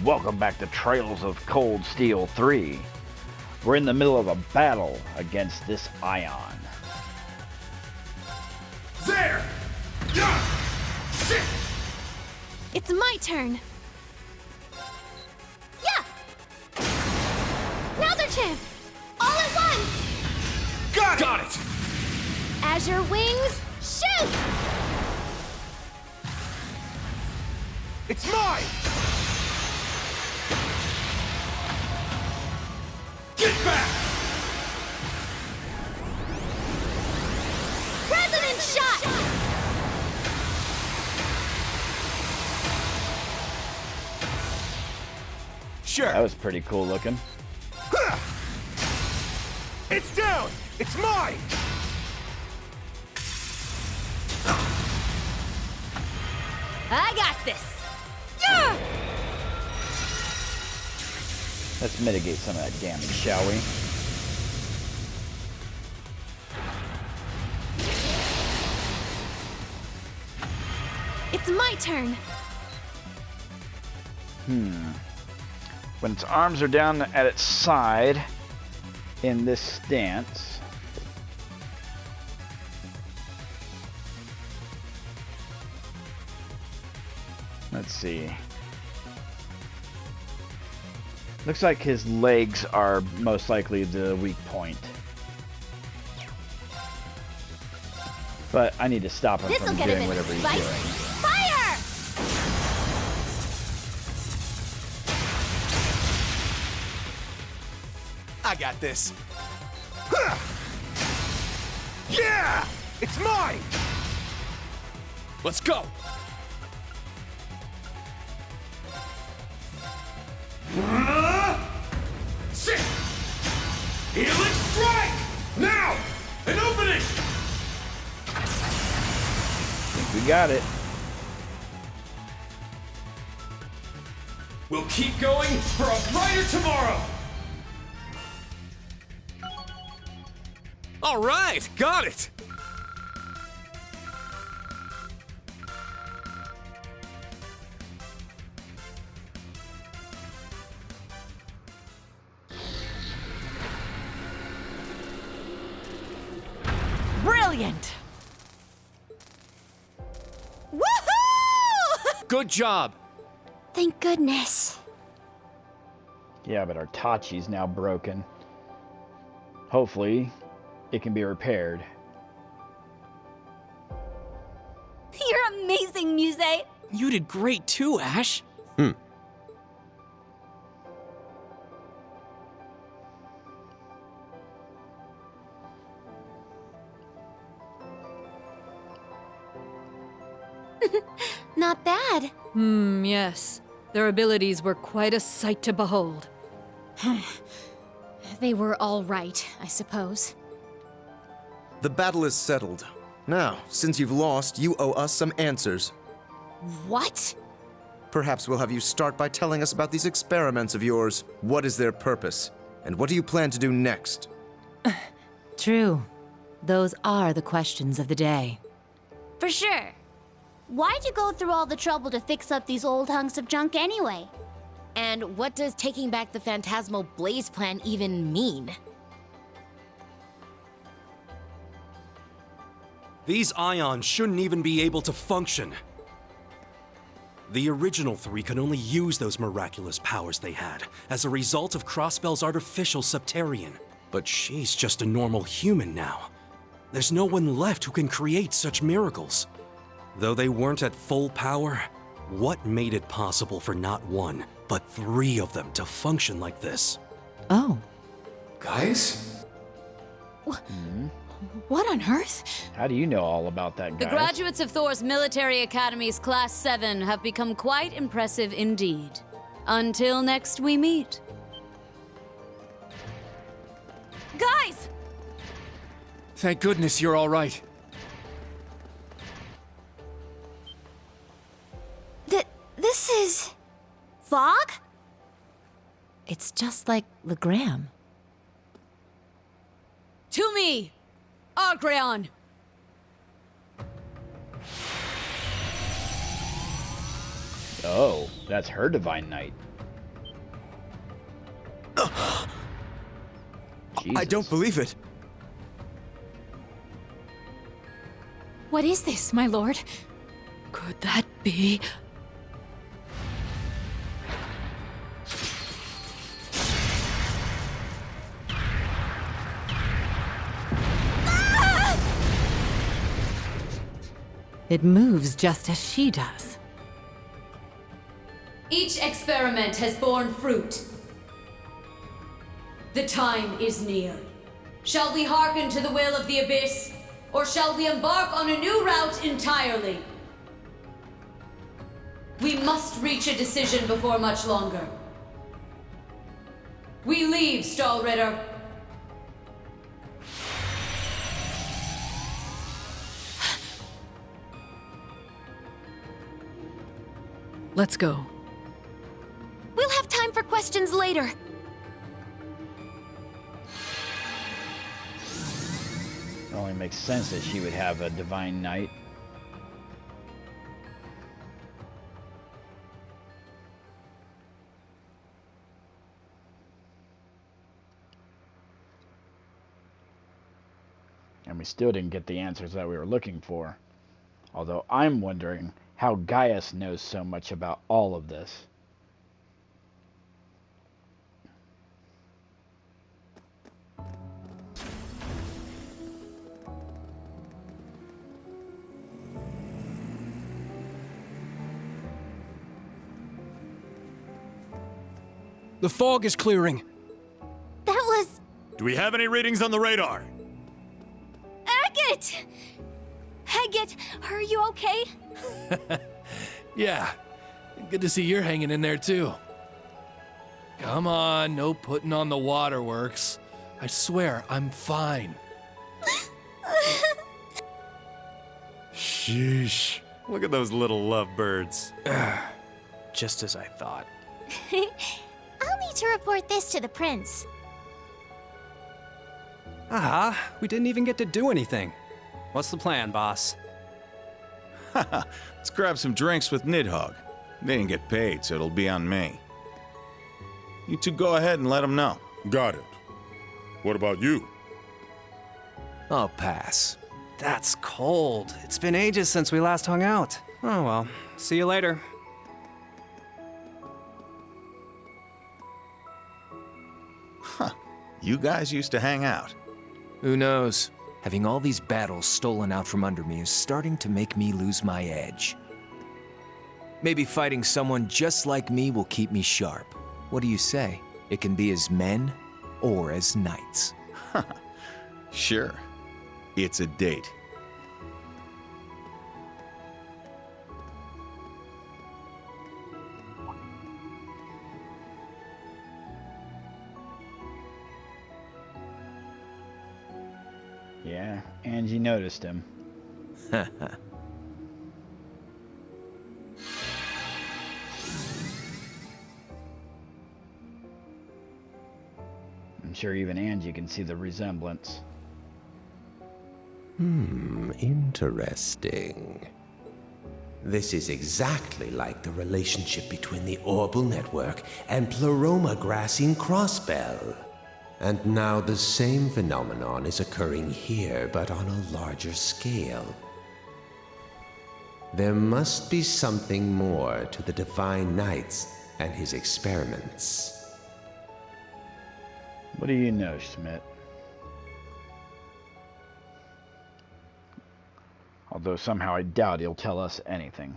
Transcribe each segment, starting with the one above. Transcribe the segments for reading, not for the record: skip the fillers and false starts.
Welcome back to Trails of Cold Steel 3. We're in the middle of a battle against this Ion. There! Yeah! Sit! It's my turn. Yeah! Now's our chance! All at once! Got it! Azure wings, shoot! It's mine! Get back! Resonance shot! Sure. That was pretty cool looking. It's down! It's mine! I got this! Yeah! Let's mitigate some of that damage, shall we? It's my turn. When its arms are down at its side in this stance, let's see. Looks like his legs are most likely the weak point. But I need to stop him This'll from get him doing in whatever he's fight. doing. Fire! I got this. Yeah! It's mine! Let's go! Sit! Healing strike! Now! An opening! We got it. We'll keep going for a brighter tomorrow! All right, got it! Brilliant! Woohoo! Good job! Thank goodness. Yeah, but our Tachi's now broken. Hopefully, it can be repaired. You're amazing, Muse. You did great too, Ash. Not bad. Yes. Their abilities were quite a sight to behold. They were all right, I suppose. The battle is settled. Now, since you've lost, you owe us some answers. What? Perhaps we'll have you start by telling us about these experiments of yours. What is their purpose? And what do you plan to do next? True. Those are the questions of the day. For sure. Why'd you go through all the trouble to fix up these old hunks of junk anyway? And what does taking back the Phantasmal Blaze plan even mean? These ions shouldn't even be able to function. The original three could only use those miraculous powers they had as a result of Crossbell's artificial Septarian. But she's just a normal human now. There's no one left who can create such miracles. Though they weren't at full power, what made it possible for not one, but three of them to function like this? Oh, Guys? What on earth? How do you know all about that, The guys? graduates of Thor's Military Academy's Class 7 have become quite impressive indeed. Until next we meet. Guys! Thank goodness you're all right. This is... Fog? it's just like Legram. To me, Argreon! Oh, that's her Divine Knight. I don't believe it. What is this, my lord? Could that be... It moves just as she does. Each experiment has borne fruit. The time is near. Shall we hearken to the will of the Abyss, or shall we embark on a new route entirely? We must reach a decision before much longer. We leave, Stahlritter. Let's go. We'll have time for questions later. It only makes sense that she would have a divine knight. And we still didn't get the answers that we were looking for. Although I'm wondering how Gaius knows so much about all of this. The fog is clearing. That was... Do we have any readings on the radar? Agate! Agate, are you okay? Yeah. Good to see you're hanging in there, too. Come on, no putting on the waterworks. I swear, I'm fine. Sheesh. Look at those little lovebirds. Just as I thought. I'll need to report this to the prince. Aha, we didn't even get to do anything. What's the plan, boss? Let's grab some drinks with Nidhogg. They didn't get paid, so it'll be on me. You two go ahead and let them know. Got it. What about you? I'll pass. That's cold. It's been ages since we last hung out. Oh well, see you later. Huh. You guys used to hang out. Who knows? Having all these battles stolen out from under me is starting to make me lose my edge. Maybe fighting someone just like me will keep me sharp. What do you say? It can be as men or as knights. Sure. It's a date. Yeah, Angie noticed him. I'm sure even Angie can see the resemblance. Interesting. This is exactly like the relationship between the Orbital Network and Pleroma Grassine Crossbell. And now the same phenomenon is occurring here, but on a larger scale. There must be something more to the Divine Knights and his experiments. What do you know, Schmidt? Although somehow I doubt he'll tell us anything.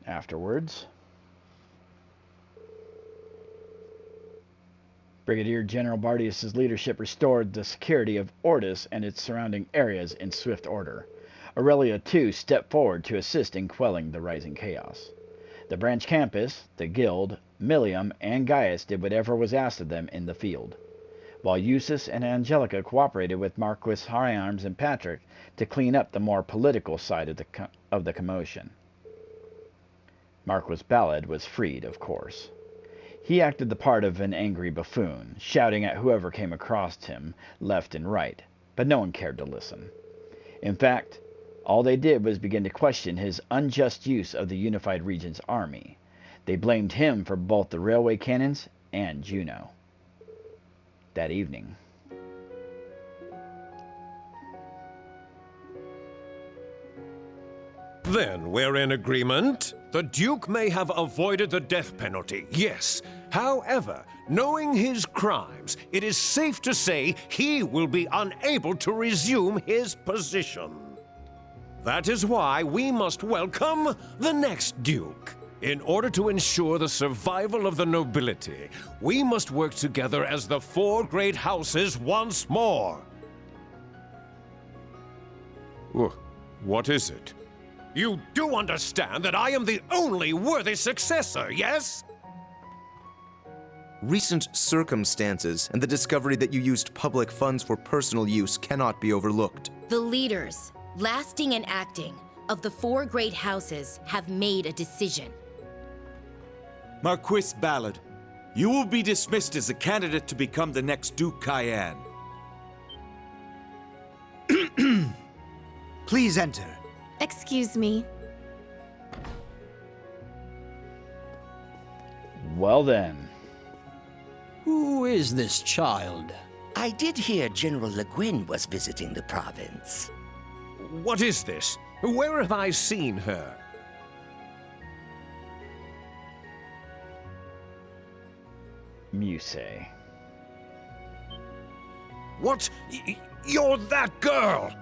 Afterwards, Brigadier General Bardius' leadership restored the security of Ortis and its surrounding areas in swift order. Aurelia, too, stepped forward to assist in quelling the rising chaos. The branch campus, the guild, Millium, and Gaius did whatever was asked of them in the field, while Eustace and Angelica cooperated with Marquis Higharms and Patrick to clean up the more political side of the commotion. Marquis Ballad was freed, of course. He acted the part of an angry buffoon, shouting at whoever came across him left and right, but no one cared to listen. In fact, all they did was begin to question his unjust use of the Unified Region's army. They blamed him for both the railway cannons and Juno. That evening, Then we're in agreement. The Duke may have avoided the death penalty, yes. However, knowing his crimes, it is safe to say he will be unable to resume his position. That is why we must welcome the next Duke. In order to ensure the survival of the nobility, we must work together as the four great houses once more. What is it? You do understand that I am the only worthy successor, yes? Recent circumstances and the discovery that you used public funds for personal use cannot be overlooked. The leaders, lasting and acting, of the four great houses have made a decision. Marquis Ballard, you will be dismissed as a candidate to become the next Duke Cayenne. Please enter. Excuse me. Well then. Who is this child? I did hear General Le Guin was visiting the province. What is this? Where have I seen her? Musée. What? You're that girl!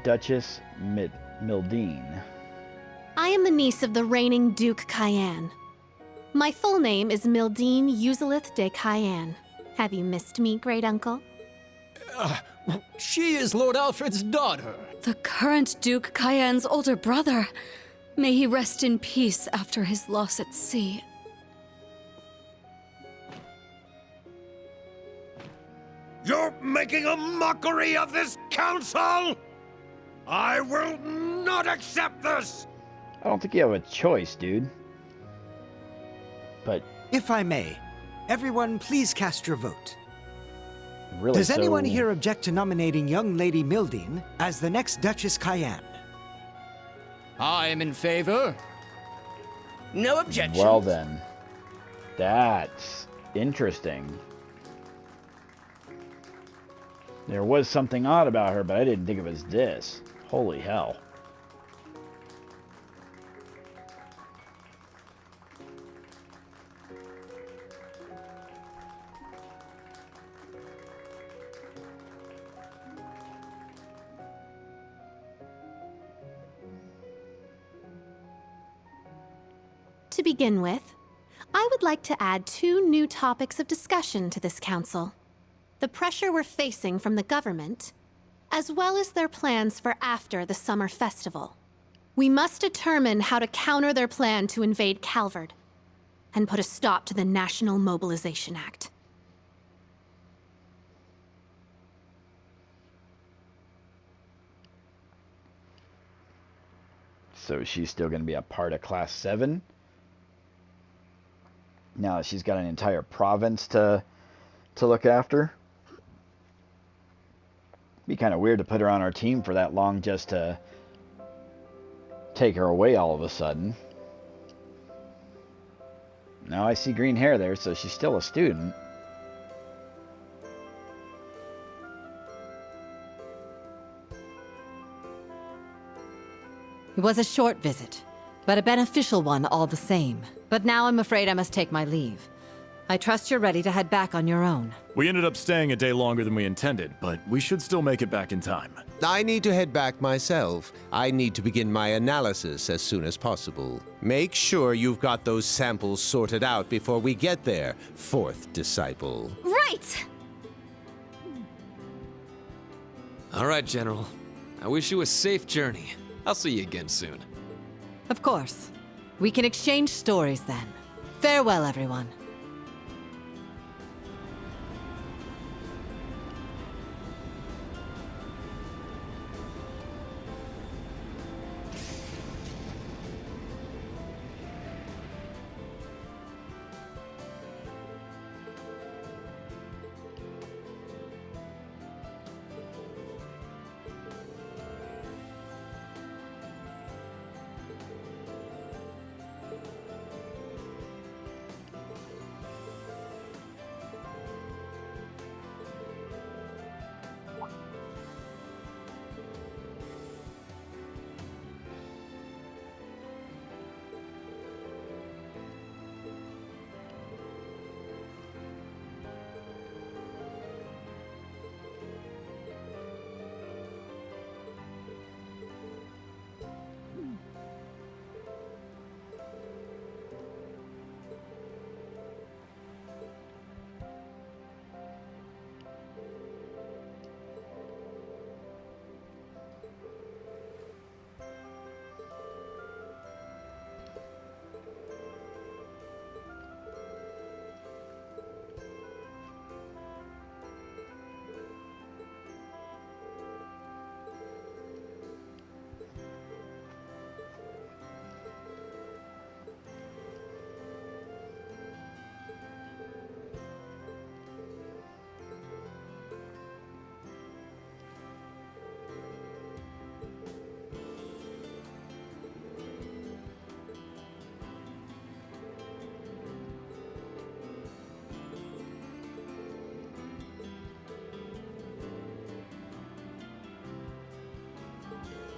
Duchess Mildine. I am the niece of the reigning Duke Cayenne. My full name is Mildine Euzelith de Cayenne. Have you missed me, great uncle? She is Lord Alfred's daughter. The current Duke Cayenne's older brother. May he rest in peace after his loss at sea. You're making a mockery of this council! I will not accept this! I don't think you have a choice, dude. But if I may, everyone please cast your vote. Really, does anyone here object to nominating young Lady Mildine as the next Duchess Cayenne? I am in favor. No objection. Well then. That's interesting. There was something odd about her, but I didn't think it was this. Holy hell. To begin with, I would like to add 2 new topics of discussion to this council. The pressure we're facing from the government, as well as their plans for after the summer festival. We must determine how to counter their plan to invade Calvard, and put a stop to the National Mobilization Act. So she's still going to be a part of Class 7? Now that she's got an entire province to look after? Be kind of weird to put her on our team for that long just to take her away all of a sudden. Now I see green hair there, so she's still a student. It was a short visit, but a beneficial one all the same. But now I'm afraid I must take my leave. I trust you're ready to head back on your own. We ended up staying a day longer than we intended, but we should still make it back in time. I need to head back myself. I need to begin my analysis as soon as possible. Make sure you've got those samples sorted out before we get there, 4th disciple. Right! All right, General. I wish you a safe journey. I'll see you again soon. Of course. We can exchange stories then. Farewell, everyone.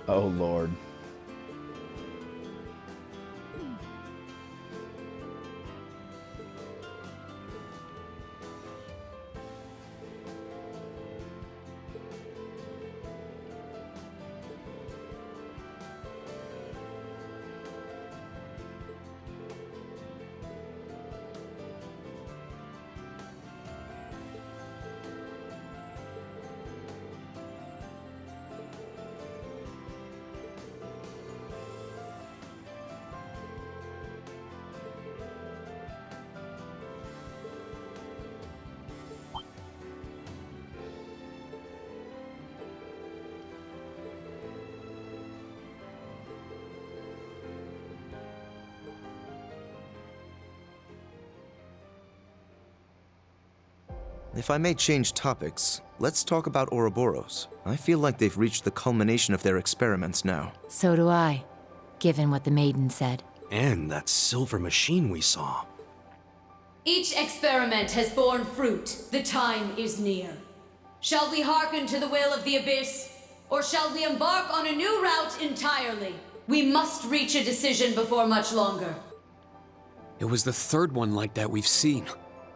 Oh, Lord. If I may change topics, let's talk about Ouroboros. I feel like they've reached the culmination of their experiments now. So do I, given what the maiden said. And that silver machine we saw. Each experiment has borne fruit. The time is near. Shall we hearken to the will of the Abyss, or shall we embark on a new route entirely? We must reach a decision before much longer. It was the third one like that we've seen,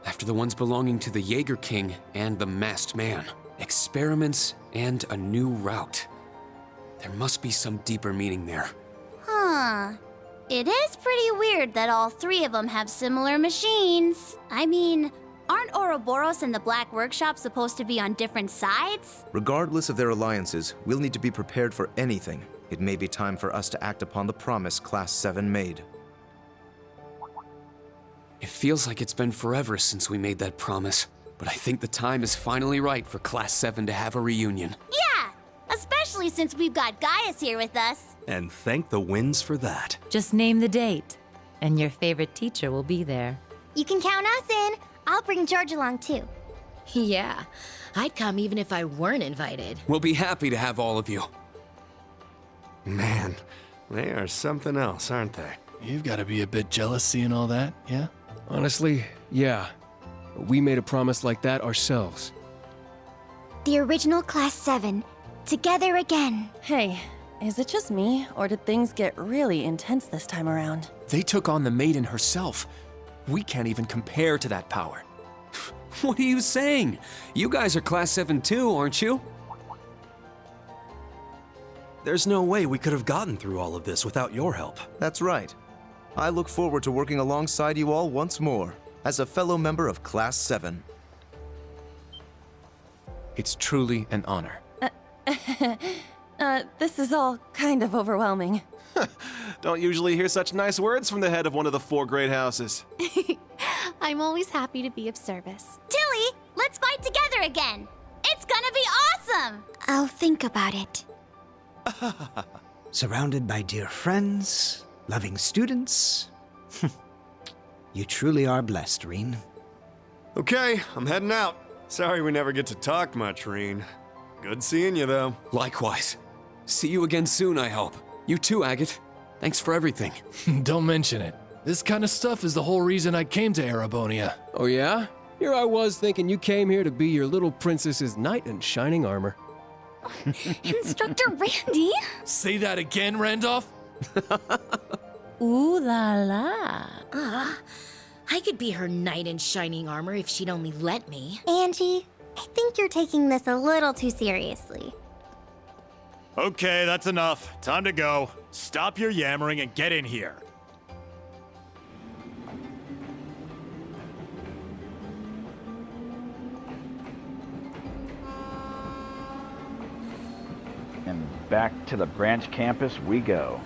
after the ones belonging to the Jaeger King and the Masked Man. Experiments and a new route. There must be some deeper meaning there. Huh. It is pretty weird that all three of them have similar machines. I mean, aren't Ouroboros and the Black Workshop supposed to be on different sides? Regardless of their alliances, we'll need to be prepared for anything. It may be time for us to act upon the promise Class 7 made. It feels like it's been forever since we made that promise, but I think the time is finally right for Class 7 to have a reunion. Yeah! Especially since we've got Gaius here with us. And thank the winds for that. Just name the date, and your favorite teacher will be there. You can count us in. I'll bring George along too. Yeah, I'd come even if I weren't invited. We'll be happy to have all of you. Man, they are something else, aren't they? You've got to be a bit jealous seeing all that, yeah? Honestly, yeah. We made a promise like that ourselves. The original Class 7. Together again. Hey, is it just me, or did things get really intense this time around? They took on the maiden herself. We can't even compare to that power. What are you saying? You guys are Class 7 too, aren't you? There's no way we could have gotten through all of this without your help. That's right. I look forward to working alongside you all once more, as a fellow member of Class 7. It's truly an honor. This is all kind of overwhelming. Don't usually hear such nice words from the head of one of the 4 great houses. I'm always happy to be of service. Tilly, let's fight together again. It's gonna be awesome. I'll think about it. Surrounded by dear friends, loving students. You truly are blessed, Rean. Okay, I'm heading out. Sorry we never get to talk much, Rean. Good seeing you, though. Likewise. See you again soon, I hope. You too, Agate. Thanks for everything. Don't mention it. This kind of stuff is the whole reason I came to Erebonia. Oh yeah? Here I was thinking you came here to be your little princess's knight in shining armor. Instructor Randy? Say that again, Randolph? Ooh la la. I could be her knight in shining armor if she'd only let me. Angie, I think you're taking this a little too seriously. Okay, that's enough. Time to go. Stop your yammering and get in here. And back to the branch campus we go.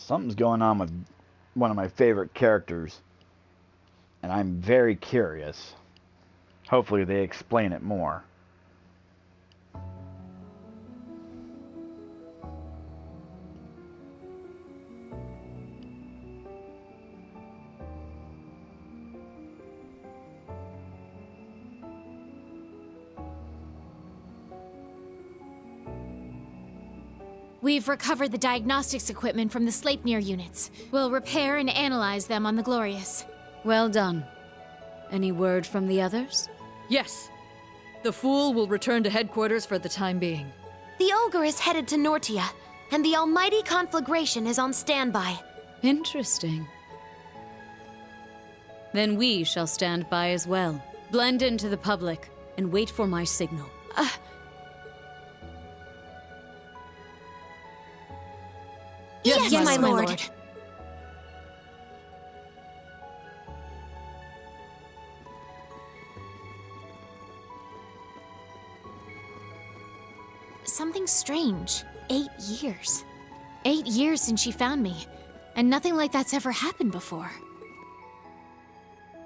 Something's going on with one of my favorite characters, and I'm very curious. Hopefully they explain it more. We've recovered the diagnostics equipment from the Sleipnir units. We'll repair and analyze them on the Glorious. Well done. Any word from the others? Yes. The Fool will return to headquarters for the time being. The Ogre is headed to Nortia, and the Almighty Conflagration is on standby. Interesting. Then we shall stand by as well. Blend into the public, and wait for my signal. Yes, my lord. Something strange. 8 years. 8 years since she found me, and nothing like that's ever happened before.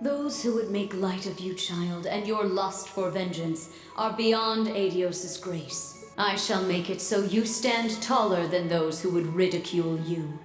Those who would make light of you, child, and your lust for vengeance are beyond Aidios' grace. I shall make it so you stand taller than those who would ridicule you.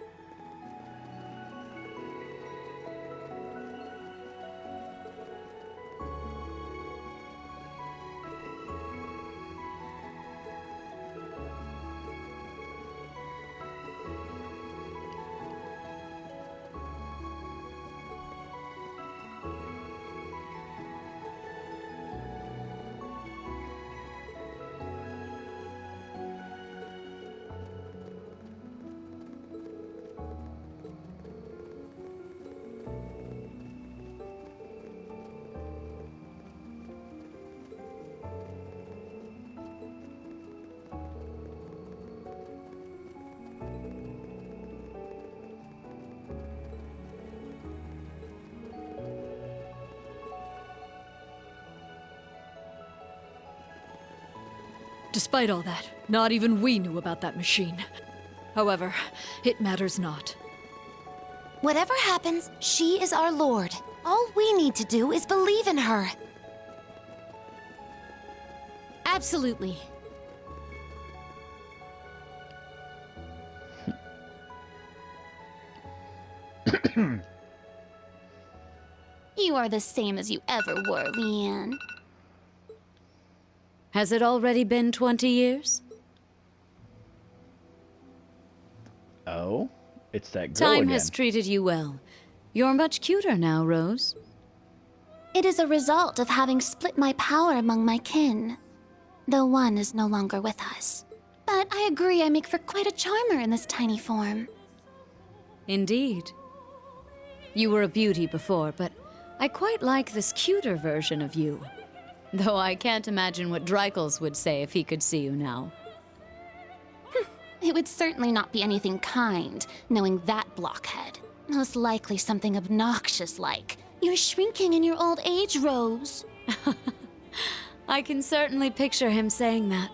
Despite all that, not even we knew about that machine. However, it matters not. Whatever happens, she is our lord. All we need to do is believe in her. Absolutely. You are the same as you ever were, Leanne. Has it already been 20 years? Oh? It's that girl Time again. has treated you well. You're much cuter now, Rose. It is a result of having split my power among my kin. Though one is no longer with us. But I agree I make for quite a charmer in this tiny form. Indeed. You were a beauty before, but I quite like this cuter version of you. Though I can't imagine what Dreichels would say if he could see you now. It would certainly not be anything kind, knowing that blockhead. Most likely something obnoxious like, "You're shrinking in your old age, Rose." I can certainly picture him saying that.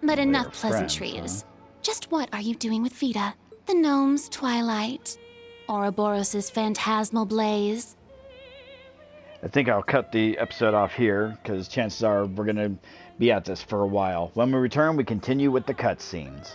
But enough friends, pleasantries. Just what are you doing with Vita? The gnome's twilight? Ouroboros' phantasmal blaze? I think I'll cut the episode off here, because chances are we're going to be at this for a while. When we return, we continue with the cutscenes.